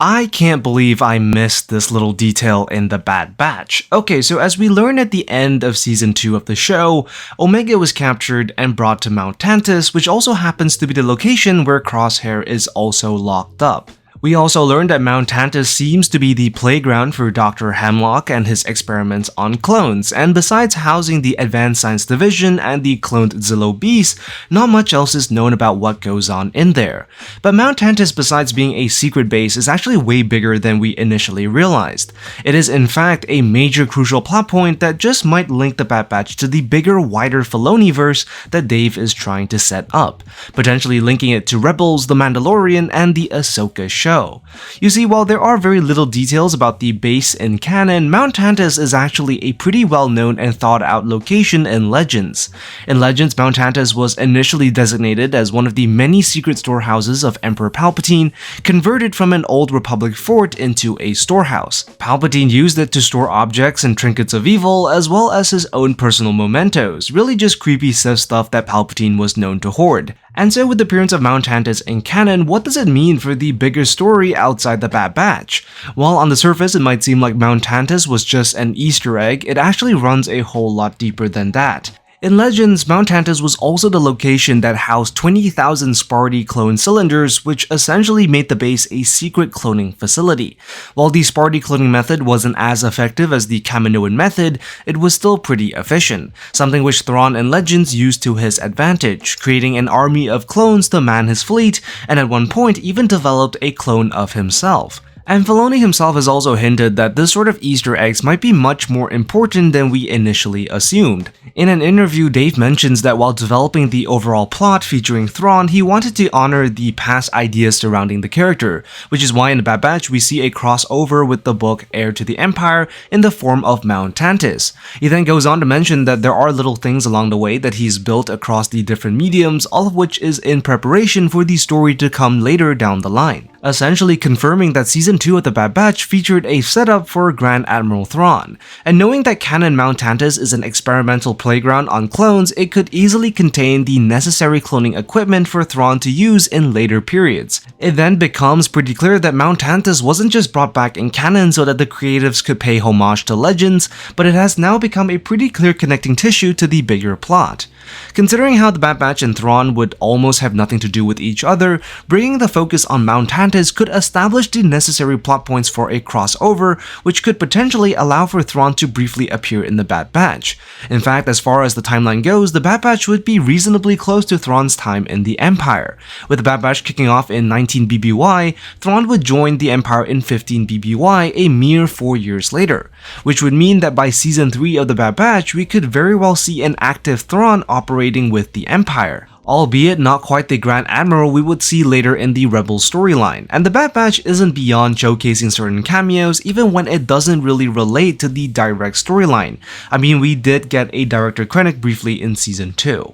I can't believe I missed this little detail in the Bad Batch. Okay, so as we learn at the end of season 2 of the show, Omega was captured and brought to Mount Tantiss, which also happens to be the location where Crosshair is also locked up. We also learned that Mount Tantiss seems to be the playground for Dr. Hemlock and his experiments on clones, and besides housing the Advanced Science Division and the cloned Zillo Beast, not much else is known about what goes on in there. But Mount Tantiss, besides being a secret base, is actually way bigger than we initially realized. It is in fact a major crucial plot point that just might link the Bad Batch to the bigger, wider Filoni-verse that Dave is trying to set up, potentially linking it to Rebels, the Mandalorian, and the Ahsoka show. You see, while there are very little details about the base in canon, Mount Tantiss is actually a pretty well-known and thought-out location in Legends. In Legends, Mount Tantiss was initially designated as one of the many secret storehouses of Emperor Palpatine, converted from an old Republic fort into a storehouse. Palpatine used it to store objects and trinkets of evil, as well as his own personal mementos, really just creepy Sith stuff that Palpatine was known to hoard. And so with the appearance of Mount Tantiss in canon, what does it mean for the bigger story outside the Bad Batch? While on the surface it might seem like Mount Tantiss was just an Easter egg, it actually runs a whole lot deeper than that. In Legends, Mount Tantiss was also the location that housed 20,000 Sparty clone cylinders, which essentially made the base a secret cloning facility. While the Sparty cloning method wasn't as effective as the Kaminoan method, it was still pretty efficient, something which Thrawn in Legends used to his advantage, creating an army of clones to man his fleet, and at one point even developed a clone of himself. And Filoni himself has also hinted that this sort of Easter eggs might be much more important than we initially assumed. In an interview, Dave mentions that while developing the overall plot featuring Thrawn, he wanted to honor the past ideas surrounding the character, which is why in the Bad Batch we see a crossover with the book Heir to the Empire in the form of Mount Tantiss. He then goes on to mention that there are little things along the way that he's built across the different mediums, all of which is in preparation for the story to come later down the line, essentially confirming that Season 2 of the Bad Batch featured a setup for Grand Admiral Thrawn. And knowing that canon Mount Tantiss is an experimental playground on clones, it could easily contain the necessary cloning equipment for Thrawn to use in later periods. It then becomes pretty clear that Mount Tantiss wasn't just brought back in canon so that the creatives could pay homage to Legends, but it has now become a pretty clear connecting tissue to the bigger plot. Considering how the Bad Batch and Thrawn would almost have nothing to do with each other, bringing the focus on Mount Tantiss could establish the necessary plot points for a crossover, which could potentially allow for Thrawn to briefly appear in the Bad Batch. In fact, as far as the timeline goes, the Bad Batch would be reasonably close to Thrawn's time in the Empire. With the Bad Batch kicking off in 19 BBY, Thrawn would join the Empire in 15 BBY, a mere 4 years later, which would mean that by Season 3 of the Bad Batch, we could very well see an active Thrawn operating with the Empire, albeit not quite the Grand Admiral we would see later in the Rebels storyline. And the Bad Batch isn't beyond showcasing certain cameos even when it doesn't really relate to the direct storyline. I mean, we did get a director Krennic briefly in Season 2.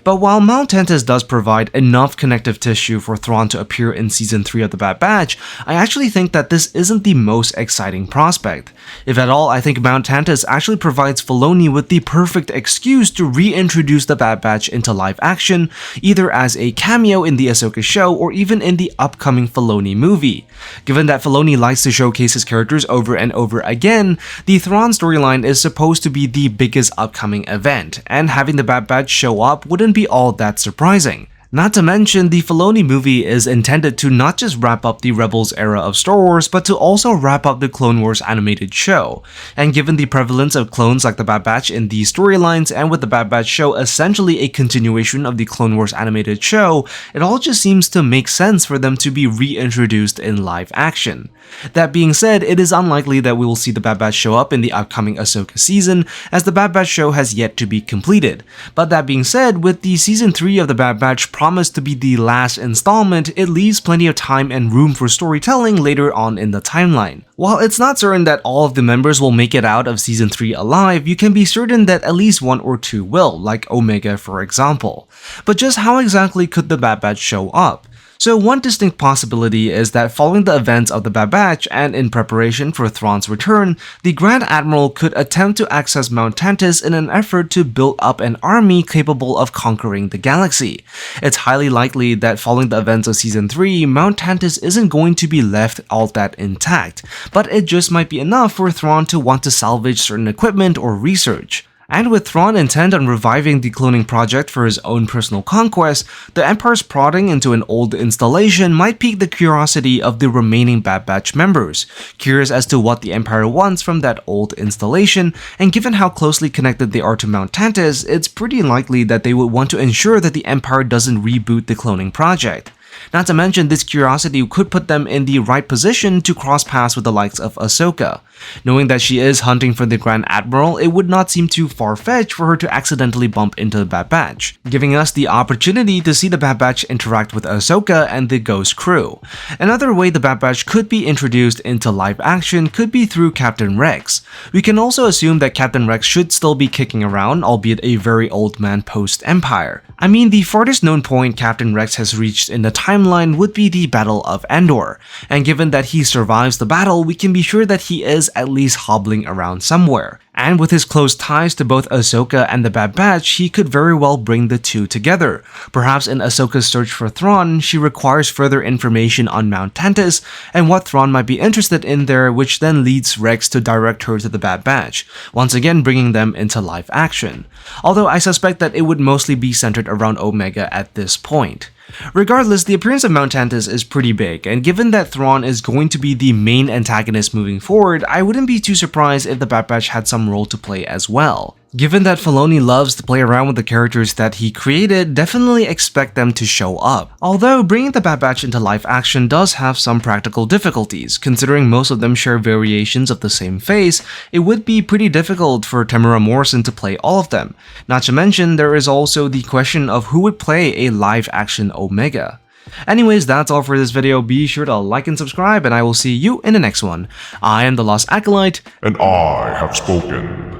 But while Mount Tantiss does provide enough connective tissue for Thrawn to appear in Season 3 of the Bad Batch, I actually think that this isn't the most exciting prospect. If at all, I think Mount Tantiss actually provides Filoni with the perfect excuse to reintroduce the Bad Batch into live action, either as a cameo in the Ahsoka show or even in the upcoming Filoni movie. Given that Filoni likes to showcase his characters over and over again, the Thrawn storyline is supposed to be the biggest upcoming event, and having the Bad Batch show up wouldn't be all that surprising. Not to mention, the Filoni movie is intended to not just wrap up the Rebels era of Star Wars, but to also wrap up the Clone Wars animated show. And given the prevalence of clones like the Bad Batch in these storylines, and with the Bad Batch show essentially a continuation of the Clone Wars animated show, it all just seems to make sense for them to be reintroduced in live action. That being said, it is unlikely that we will see the Bad Batch show up in the upcoming Ahsoka season, as the Bad Batch show has yet to be completed. But that being said, with the Season 3 of the Bad Batch promised to be the last installment, it leaves plenty of time and room for storytelling later on in the timeline. While it's not certain that all of the members will make it out of Season 3 alive, you can be certain that at least one or two will, like Omega for example. But just how exactly could the Bad Batch show up? So one distinct possibility is that following the events of the Bad Batch and in preparation for Thrawn's return, the Grand Admiral could attempt to access Mount Tantiss in an effort to build up an army capable of conquering the galaxy. It's highly likely that following the events of Season 3, Mount Tantiss isn't going to be left all that intact, but it just might be enough for Thrawn to want to salvage certain equipment or research. And with Thrawn intent on reviving the cloning project for his own personal conquest, the Empire's prodding into an old installation might pique the curiosity of the remaining Bad Batch members, curious as to what the Empire wants from that old installation, and given how closely connected they are to Mount Tantiss, it's pretty likely that they would want to ensure that the Empire doesn't reboot the cloning project. Not to mention, this curiosity could put them in the right position to cross paths with the likes of Ahsoka. Knowing that she is hunting for the Grand Admiral, it would not seem too far-fetched for her to accidentally bump into the Bad Batch, giving us the opportunity to see the Bad Batch interact with Ahsoka and the Ghost crew. Another way the Bad Batch could be introduced into live action could be through Captain Rex. We can also assume that Captain Rex should still be kicking around, albeit a very old man post-Empire. I mean, the farthest known point Captain Rex has reached in the timeline would be the Battle of Endor, and given that he survives the battle, we can be sure that he is at least hobbling around somewhere. And with his close ties to both Ahsoka and the Bad Batch, he could very well bring the two together. Perhaps in Ahsoka's search for Thrawn, she requires further information on Mount Tantiss and what Thrawn might be interested in there, which then leads Rex to direct her to the Bad Batch, once again bringing them into live action. Although I suspect that it would mostly be centered around Omega at this point. Regardless, the appearance of Mount Tantiss is pretty big, and given that Thrawn is going to be the main antagonist moving forward, I wouldn't be too surprised if the Bad Batch had some role to play as well. Given that Filoni loves to play around with the characters that he created, definitely expect them to show up. Although bringing the Bad Batch into live action does have some practical difficulties, considering most of them share variations of the same face, it would be pretty difficult for Temuera Morrison to play all of them. Not to mention, there is also the question of who would play a live action Omega. Anyways, that's all for this video. Be sure to like and subscribe, and I will see you in the next one. I am the Lost Acolyte, and I have spoken.